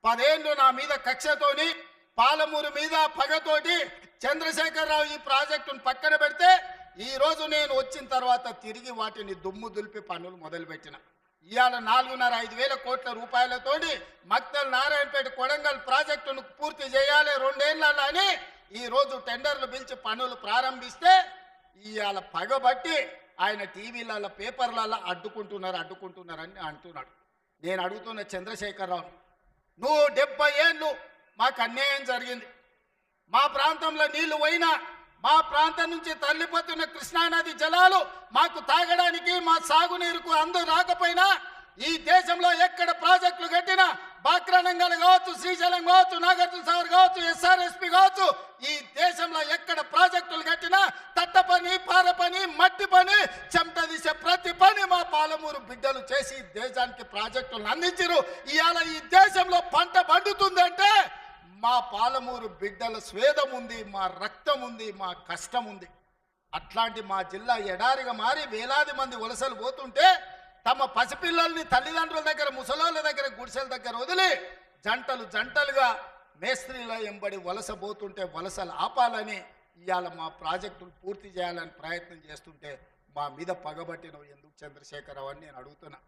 10 ఏళ్ళు నా మీద కక్షతోని పాలమూరు మీద పగతోటి చంద్రశేఖరరావు ఈ ప్రాజెక్టును పక్కన పెడితే ఈ రోజు నేను వచ్చిన తర్వాత తిరిగి వాటిని దుమ్ము దులిపి పనులు మొదలుపెట్టిన. ఇవాళ 4,500 వేల కోట్ల రూపాయలతోటి మక్తల్ నారాయణపేట కొడంగల్ ప్రాజెక్టును పూర్తి చేయాలి 2 ఏళ్ళలో అని ఈ రోజు టెండర్లు పిలిచి పనులు ప్రారంభిస్తే ఇవాళ పగబట్టి ఆయన టీవీలలో పేపర్లలో అడ్డుకుంటున్నారని అంటున్నాడు. నేను అడుగుతున్న చంద్రశేఖరరావు, నువ్వు 70 ఏళ్ళు మాకు అన్యాయం జరిగింది. మా ప్రాంతంలో నీళ్లు పోయినా మా ప్రాంతం నుంచి తల్లిపోతున్న కృష్ణానది జలాలు మాకు తాగడానికి మా సాగునీరుకు అందరూ రాకపోయినా ఈ దేశంలో ఎక్కడ ప్రాజెక్టులు కట్టినా బాక్రానంగల్ కావచ్చు, శ్రీశైలం కావచ్చు, నాగార్జున సాగర్ కావచ్చు, ఎస్ఆర్ఎస్పి కావచ్చు, ఈ దేశంలో ఎక్కడ ప్రాజెక్టులు కట్టినా తట్ట పని, పార పని, మట్టి పని, చెమట తీసే ప్రతి పని మా పాలమూరు బిడ్డలు చేసి దేశానికి ప్రాజెక్టులను అందించారు. ఇవాళ ఈ దేశంలో పంట పండుతుందంటే మా పాలమూరు బిడ్డల స్వేదం ఉంది, మా రక్తం ఉంది, మా కష్టం ఉంది. అట్లాంటి మా జిల్లా ఎడారిగా మారి వేలాది మంది వలసలు పోతుంటే తమ పసిపిల్లల్ని తల్లిదండ్రుల దగ్గర, ముసలోళ్ళ దగ్గర, గుడిసెల దగ్గర వదిలి జంటలుగా మేస్త్రీల ఎంబడి వలస పోతుంటే వలసలు ఆపాలని ఇవాళ మా ప్రాజెక్టులు పూర్తి చేయాలని ప్రయత్నం చేస్తుంటే మా మీద పగబట్టినవు ఎందుకు చంద్రశేఖరరావు అని నేను అడుగుతున్నా.